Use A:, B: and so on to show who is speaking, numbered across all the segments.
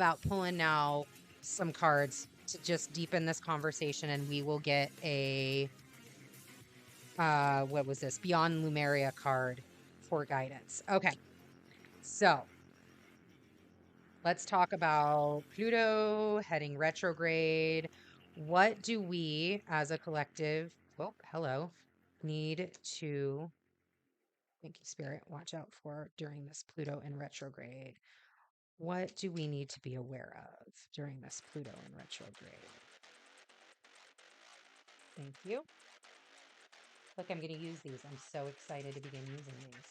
A: about pulling now some cards to just deepen this conversation, and we will get a what was this? Beyond Lumeria card for guidance. Okay. So let's talk about Pluto heading retrograde. What do we as a collective, well, hello, need to, thank you, Spirit, watch out for during this Pluto in retrograde? What do we need to be aware of during this Pluto in retrograde? Thank you. Look, I'm going to use these. I'm so excited to begin using these.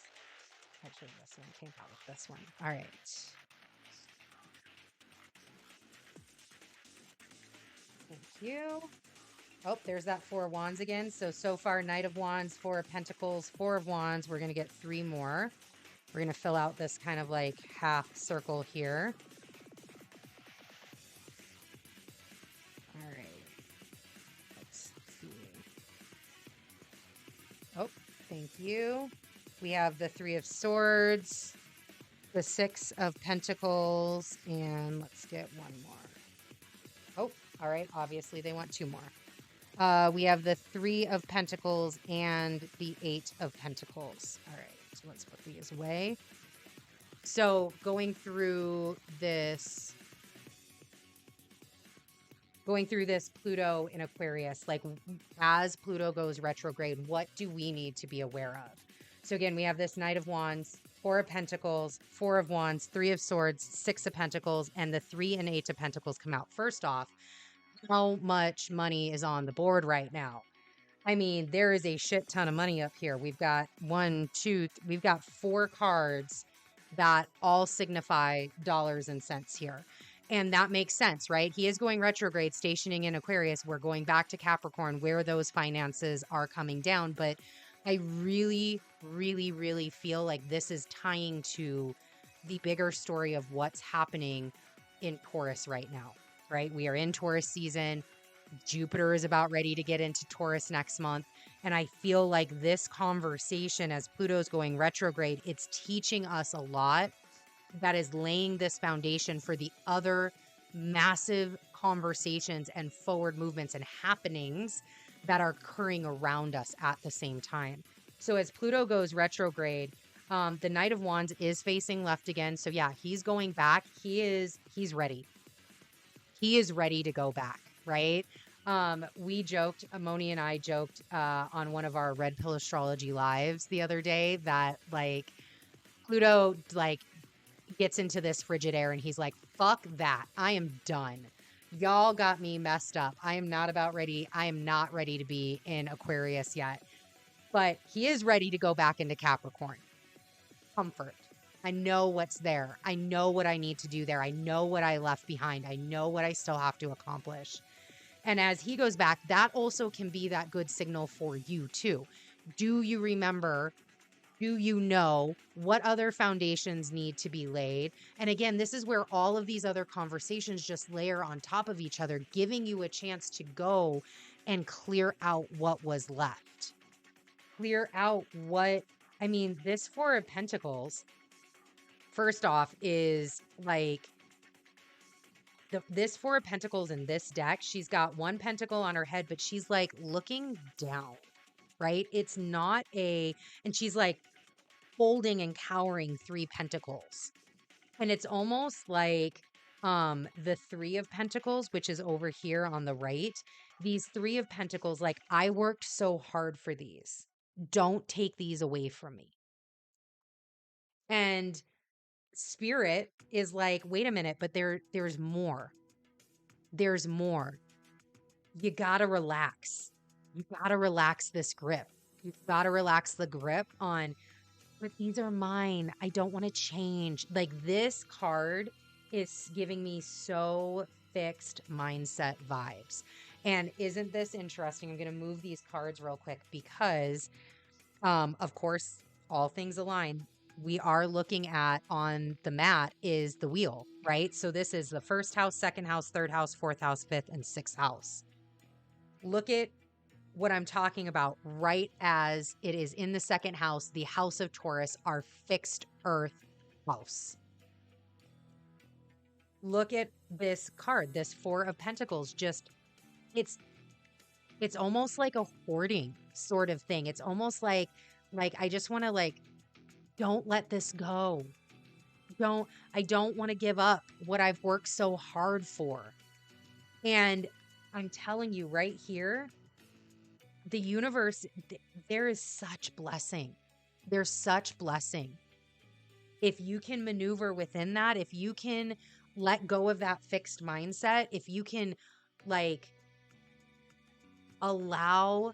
A: Actually, this one came out with this one. All right. Thank you. Oh, there's that Four of Wands again. So far, Knight of Wands, Four of Pentacles, Four of Wands. We're going to get 3 more. We're going to fill out this kind of like half circle here. All right. Let's see. Oh, thank you. We have the 3 of Swords, the 6 of Pentacles, and let's get 1 more. Oh, all right. Obviously, they want 2 more. We have the 3 of Pentacles and the 8 of Pentacles. All right, so let's put these away. So going through this Pluto in Aquarius, like as Pluto goes retrograde, what do we need to be aware of? So again, we have this Knight of Wands, 4 of Pentacles, 4 of Wands, 3 of Swords, 6 of Pentacles, and the 3 and 8 of Pentacles come out. First off, how much money is on the board right now? I mean, there is a shit ton of money up here. We've got we've got 4 cards that all signify dollars and cents here. And that makes sense, right? He is going retrograde, stationing in Aquarius. We're going back to Capricorn where those finances are coming down. But I really, really, really feel like this is tying to the bigger story of what's happening in Taurus right now, right? We are in Taurus season. Jupiter is about ready to get into Taurus next month. And I feel like this conversation, as Pluto's going retrograde, it's teaching us a lot that is laying this foundation for the other massive conversations and forward movements and happenings that are occurring around us at the same time. So as Pluto goes retrograde, the Knight of Wands is facing left again. So yeah, he's going back. He's ready. He is ready to go back, right? We joked, Moni and I joked on one of our Red Pill Astrology lives the other day that like Pluto like gets into this frigid air and he's like, fuck that. I am done. Y'all got me messed up. I am not ready to be in Aquarius yet. But he is ready to go back into Capricorn. Comfort. I know what's there. I know what I need to do there. I know what I left behind. I know what I still have to accomplish. And as he goes back, that also can be that good signal for you too. Do you remember? Do you know what other foundations need to be laid? And again, this is where all of these other conversations just layer on top of each other, giving you a chance to go and clear out what was left. Clear out what, I mean, this 4 of Pentacles, first off, is like, this 4 of Pentacles in this deck, she's got 1 pentacle on her head, but she's like looking down, right? It's not and she's like holding and cowering 3 pentacles. And it's almost like the 3 of Pentacles, which is over here on the right. These 3 of Pentacles, like, I worked so hard for these. Don't take these away from me. And Spirit is like, wait a minute, but there's more. There's more. You gotta relax. You gotta relax this grip. You've gotta relax the grip on, but these are mine. I don't want to change. Like, this card is giving me so fixed mindset vibes. And isn't this interesting? I'm going to move these cards real quick because, of course, all things align. We are looking at on the mat is the wheel, right? So this is the 1st house, 2nd house, 3rd house, 4th house, 5th, and 6th house. Look at what I'm talking about right as it is in the 2nd house, the house of Taurus, our fixed earth house. Look at this card, this Four of Pentacles. Just it's it's almost like a hoarding sort of thing. It's almost like I just want to like don't let this go. I don't want to give up what I've worked so hard for. And I'm telling you right here, the universe, there is such blessing. There's such blessing. If you can maneuver within that, if you can let go of that fixed mindset, if you can like allow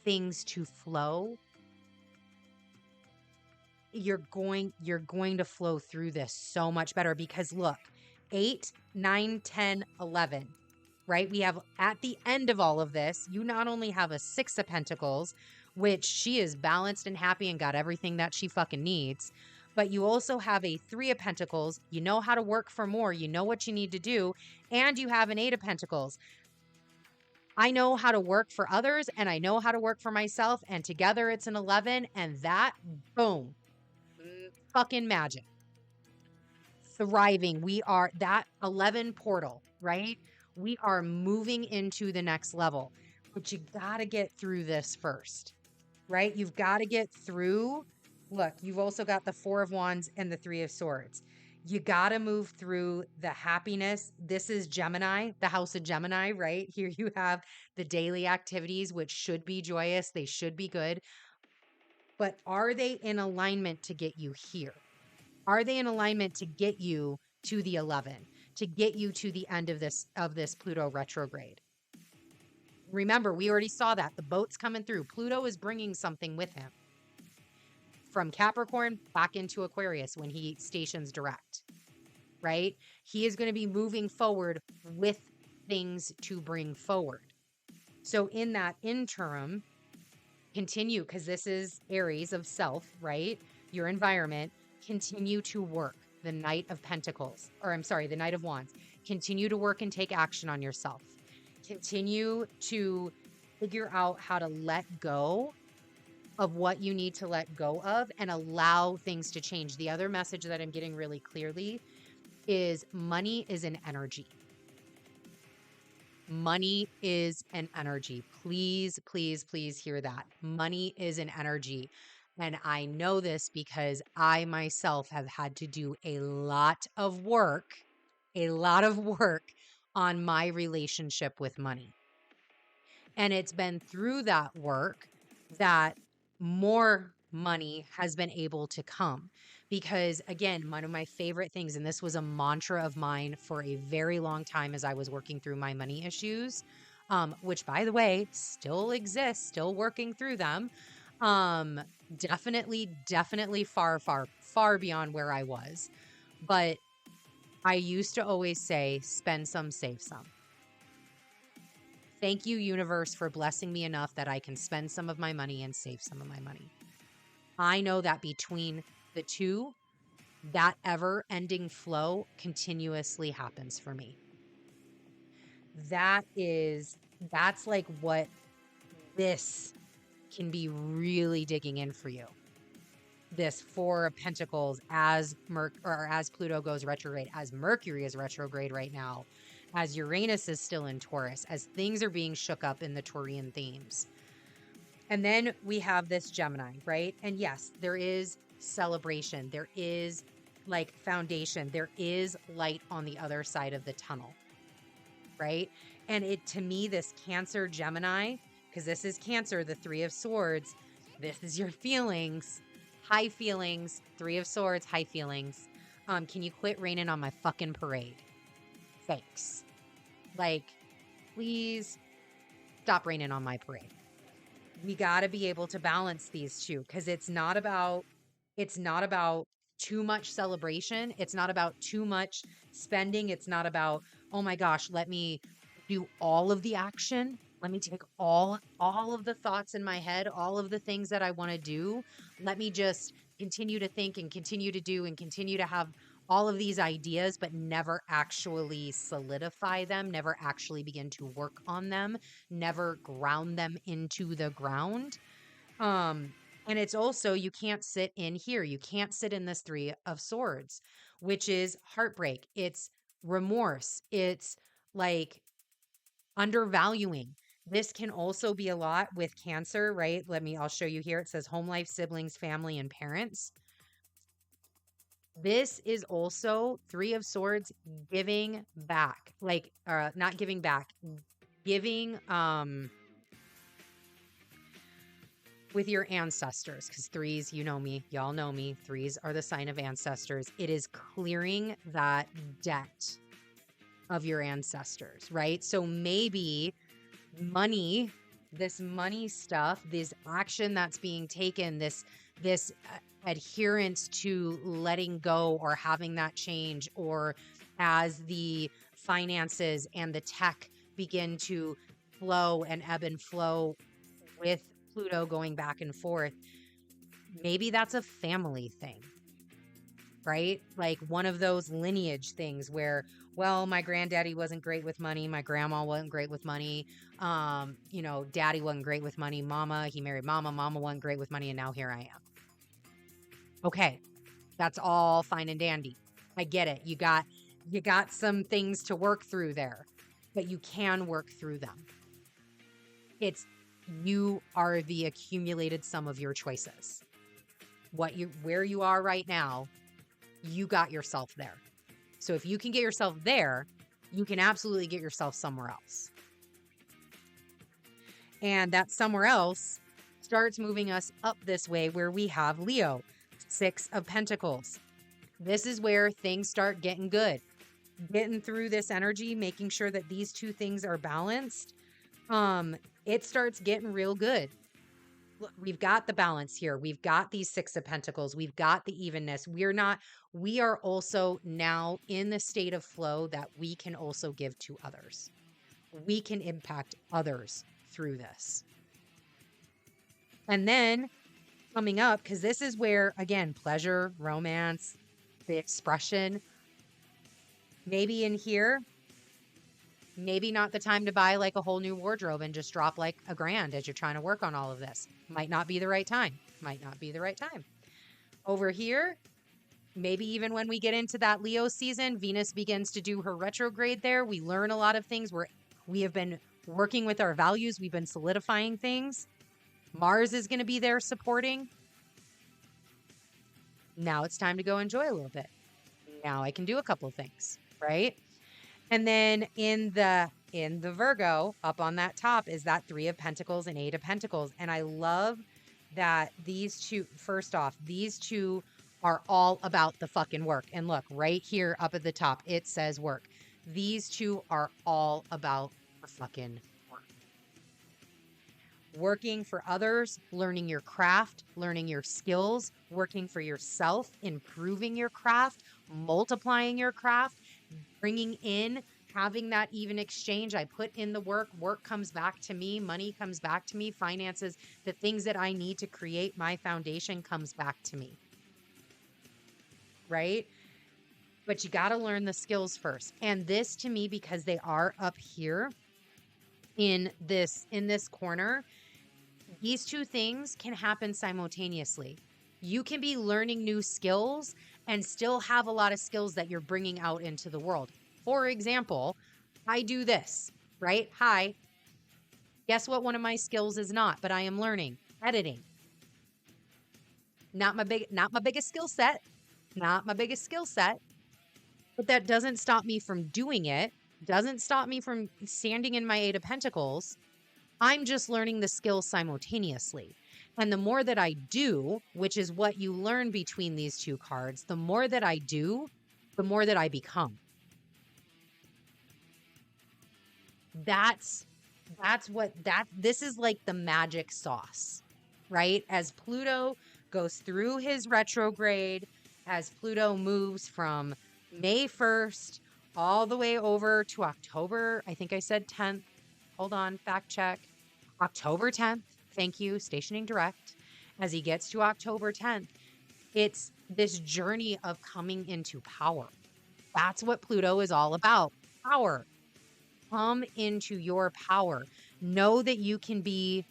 A: things to flow, you're going to flow through this so much better because look, 8, 9, 10, 11, right? We have at the end of all of this, you not only have a 6 of Pentacles, which she is balanced and happy and got everything that she fucking needs, but you also have a 3 of Pentacles. You know how to work for more. You know what you need to do. And you have an 8 of Pentacles. I know how to work for others and I know how to work for myself. And together it's an 11. And that, boom, fucking magic. Thriving. We are that 11 portal, right? We are moving into the next level. But you got to get through this first, right? You've got to get through. Look, you've also got the 4 of Wands and the 3 of Swords. You got to move through the happiness. This is Gemini, the house of Gemini, right? Here you have the daily activities, which should be joyous. They should be good. But are they in alignment to get you here? Are they in alignment to get you to the 11, to get you to the end of this Pluto retrograde? Remember, we already saw that the boat's coming through. Pluto is bringing something with him from Capricorn back into Aquarius when he stations direct, right? He is going to be moving forward with things to bring forward. So in that interim, continue, because this is Aries of self, right? Your environment, continue to work. The Knight of Pentacles, or I'm sorry, the Knight of Wands. Continue to work and take action on yourself. Continue to figure out how to let go of what you need to let go of and allow things to change. The other message that I'm getting really clearly is money is an energy. Money is an energy. Please, please, please hear that. Money is an energy. And I know this because I myself have had to do a lot of work on my relationship with money. And it's been through that work that more money has been able to come. Because again, one of my favorite things, and this was a mantra of mine for a very long time as I was working through my money issues, which by the way, still exist, still working through them. Definitely far, far, far beyond where I was. But I used to always say, spend some, save some. Thank you, universe, for blessing me enough that I can spend some of my money and save some of my money. I know that between the two, that ever-ending flow continuously happens for me. That's like what this can be really digging in for you. This 4 of Pentacles as Pluto goes retrograde, as Mercury is retrograde right now, as Uranus is still in Taurus, as things are being shook up in the Taurian themes. And then we have this Gemini, right? And yes, there is celebration. There is like foundation. There is light on the other side of the tunnel, right? And it, to me, this Cancer Gemini, because this is Cancer, the 3 of Swords, this is your feelings, high feelings, 3 of Swords, high feelings. Can you quit raining on my fucking parade? Thanks. Like, please stop raining on my parade. We got to be able to balance these two, because it's not about too much celebration. It's not about too much spending. It's not about, oh my gosh, let me do all of the action. Let me take all of the thoughts in my head, all of the things that I want to do. Let me just continue to think and continue to do and continue to have all of these ideas, but never actually solidify them, never actually begin to work on them, never ground them into the ground. And it's also, you can't sit in here. You can't sit in this 3 of Swords, which is heartbreak. It's remorse. It's like undervaluing. This can also be a lot with Cancer, right? I'll show you here. It says home life, siblings, family, and parents. This is also Three of Swords, giving back, not giving back, giving, with your ancestors, because threes, you know me, y'all know me, threes are the sign of ancestors. It is clearing that debt of your ancestors, right? So maybe money, this money stuff, this action that's being taken, this adherence to letting go or having that change, or as the finances and the tech begin to flow and ebb and flow with Pluto going back and forth, maybe that's a family thing, right? Like one of those lineage things where, well, my granddaddy wasn't great with money. My grandma wasn't great with money. Daddy wasn't great with money. Mama, he married mama. Mama wasn't great with money. And now here I am. Okay. That's all fine and dandy. I get it. You got some things to work through there, but you can work through them. You are the accumulated sum of your choices. Where you are right now, you got yourself there. So if you can get yourself there, you can absolutely get yourself somewhere else. And that somewhere else starts moving us up this way, where we have Leo, Six of Pentacles. This is where things start getting good. Getting through this energy, making sure that these two things are balanced. It starts getting real good. Look, we've got the balance here. We've got these Six of Pentacles. We've got the evenness. We are also now in the state of flow that we can also give to others. We can impact others through this. And then coming up, because this is where, again, pleasure, romance, the expression, maybe in here, maybe not the time to buy like a whole new wardrobe and just drop like $1,000 as you're trying to work on all of this. Might not be the right time. Over here, maybe even when we get into that Leo season, Venus begins to do her retrograde there. We learn a lot of things where we have been working with our values. We've been solidifying things. Mars is going to be there supporting. Now it's time to go enjoy a little bit. Now I can do a couple of things, right? And then in the Virgo, up on that top, is that Three of Pentacles and Eight of Pentacles. And I love that these two are all about the fucking work. And look, right here up at the top, it says work. These two are all about the fucking work. Working for others, learning your craft, learning your skills, working for yourself, improving your craft, multiplying your craft, bringing in, having that even exchange. I put in the work comes back to me, money comes back to me, finances, the things that I need to create my foundation comes back to me. Right? But you got to learn the skills first. And this, to me, because they are up here in this corner, these two things can happen simultaneously. You can be learning new skills and still have a lot of skills that you're bringing out into the world. For example, I do this, right? Hi. Guess what one of my skills is not, but I am learning? Editing. Not my biggest skill set. But that doesn't stop me from doing it. Doesn't stop me from standing in my Eight of Pentacles. I'm just learning the skills simultaneously. And the more that I do, which is what you learn between these two cards, the more that I do, the more that I become. This is like the magic sauce, right? As Pluto goes through his retrograde, as Pluto moves from May 1st all the way over to October, I think I said 10th. Hold on, fact check. October 10th. Thank you, Stationing Direct. As he gets to October 10th, it's this journey of coming into power. That's what Pluto is all about. Power. Come into your power. Know that you can be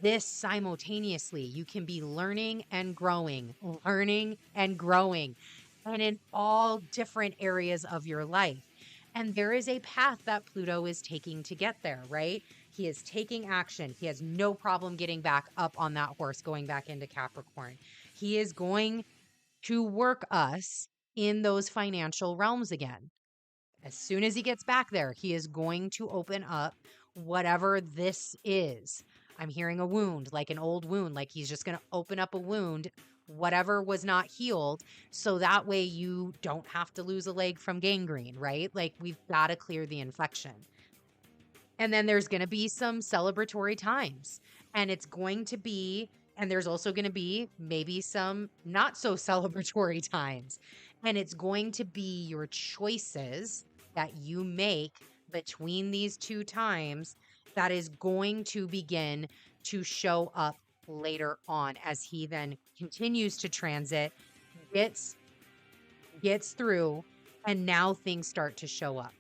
A: this simultaneously. You can be learning and growing. and in all different areas of your life. And there is a path that Pluto is taking to get there, right? He is taking action. He has no problem getting back up on that horse, going back into Capricorn. He is going to work us in those financial realms again. As soon as he gets back there, he is going to open up whatever this is. I'm hearing a wound, like an old wound, like he's just going to open up a wound, whatever was not healed. So that way you don't have to lose a leg from gangrene, right? Like we've got to clear the infection. And then there's going to be some celebratory times. And it's going to be, and there's also going to be maybe some not so celebratory times. And it's going to be your choices that you make between these two times that is going to begin to show up later on as he then continues to transit, gets through, and now things start to show up.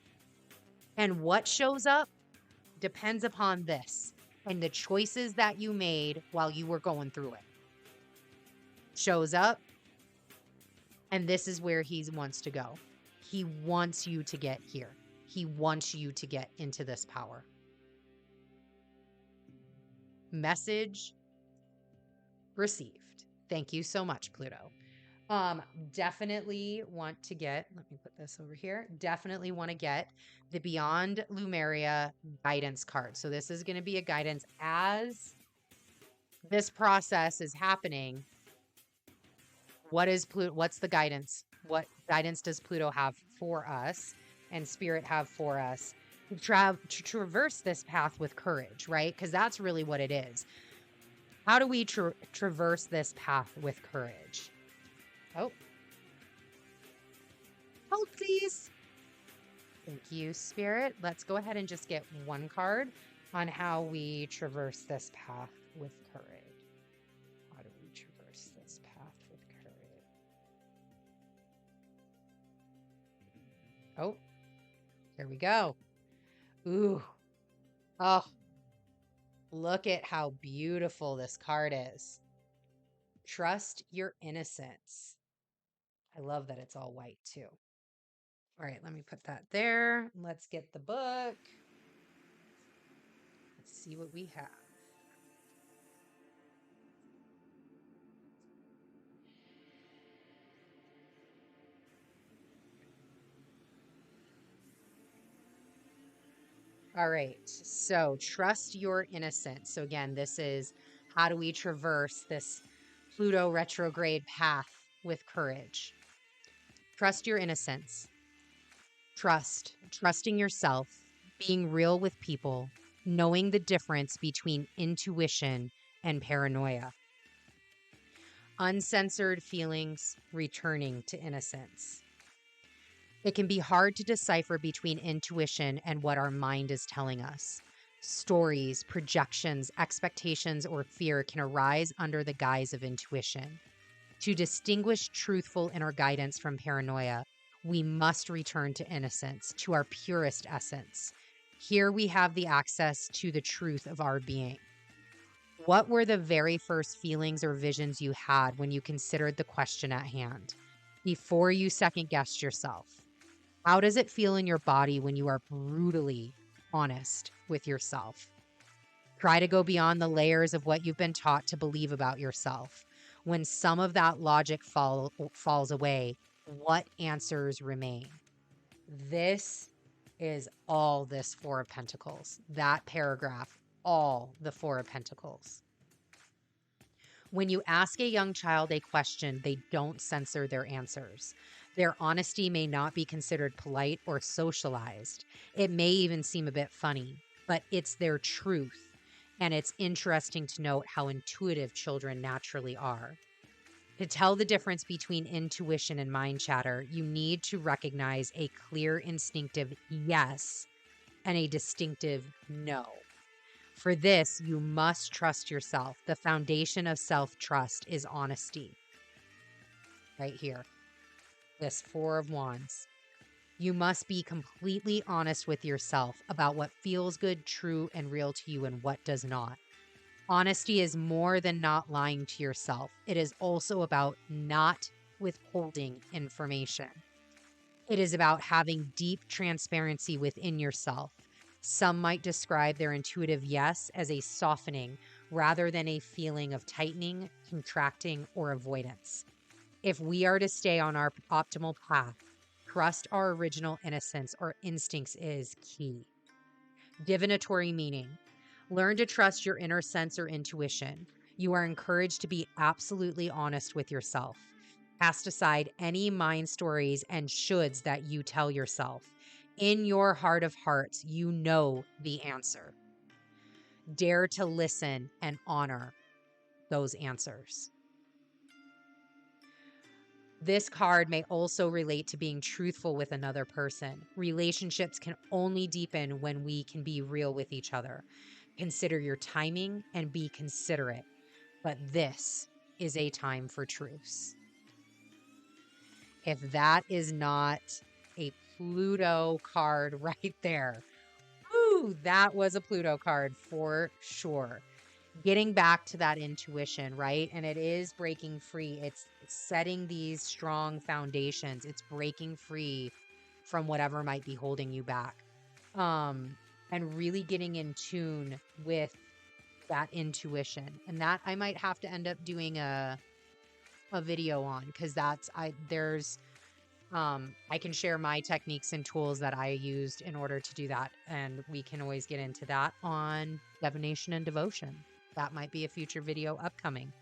A: And what shows up depends upon this and the choices that you made while you were going through it. Shows up, and this is where he wants to go. He wants you to get here. He wants you to get into this power. Message received. Thank you so much, Pluto. Definitely want to get, let me put this over here. Definitely want to get the Beyond Lumeria guidance card. So this is going to be a guidance as this process is happening. What's the guidance? What guidance does Pluto have for us and Spirit have for us to traverse this path with courage, right? Because that's really what it is. How do we traverse this path with courage? Oh. Hold, please. Thank you, Spirit. Let's go ahead and just get one card on how we traverse this path with courage. How do we traverse this path with courage? Oh, here we go. Ooh. Oh, look at how beautiful this card is. Trust your innocence. I love that it's all white too. All right, let me put that there. Let's get the book. Let's see what we have. All right, so trust your innocence. So again, this is how do we traverse this Pluto retrograde path with courage? Trust your innocence. Trusting yourself, being real with people, knowing the difference between intuition and paranoia. Uncensored feelings, returning to innocence. It can be hard to decipher between intuition and what our mind is telling us. Stories, projections, expectations, or fear can arise under the guise of intuition. To distinguish truthful inner guidance from paranoia, we must return to innocence, to our purest essence. Here we have the access to the truth of our being. What were the very first feelings or visions you had when you considered the question at hand? Before you second-guessed yourself, how does it feel in your body when you are brutally honest with yourself? Try to go beyond the layers of what you've been taught to believe about yourself. When some of that logic falls away, what answers remain? This is all this Four of Pentacles. That paragraph, all the Four of Pentacles. When you ask a young child a question, they don't censor their answers. Their honesty may not be considered polite or socialized. It may even seem a bit funny, but it's their truth. And it's interesting to note how intuitive children naturally are. To tell the difference between intuition and mind chatter, you need to recognize a clear, instinctive yes and a distinctive no. For this, you must trust yourself. The foundation of self-trust is honesty. Right here. This Four of Wands. You must be completely honest with yourself about what feels good, true, and real to you and what does not. Honesty is more than not lying to yourself. It is also about not withholding information. It is about having deep transparency within yourself. Some might describe their intuitive yes as a softening rather than a feeling of tightening, contracting, or avoidance. If we are to stay on our optimal path, trust our original innocence or instincts is key. Divinatory meaning. Learn to trust your inner sense or intuition. You are encouraged to be absolutely honest with yourself. Cast aside any mind stories and shoulds that you tell yourself. In your heart of hearts, you know the answer. Dare to listen and honor those answers. This card may also relate to being truthful with another person. Relationships can only deepen when we can be real with each other. Consider your timing and be considerate. But this is a time for truce. If that is not a Pluto card right there, ooh, that was a Pluto card for sure. Getting back to that intuition, right? And it is breaking free. It's setting these strong foundations. It's breaking free from whatever might be holding you back. And really getting in tune with that intuition. And that I might have to end up doing a video on, because I can share my techniques and tools that I used in order to do that. And we can always get into that on divination and devotion. That might be a future video upcoming.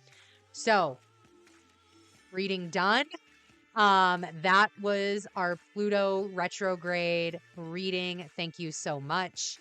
A: So, reading done. That was our Pluto retrograde reading. Thank you so much.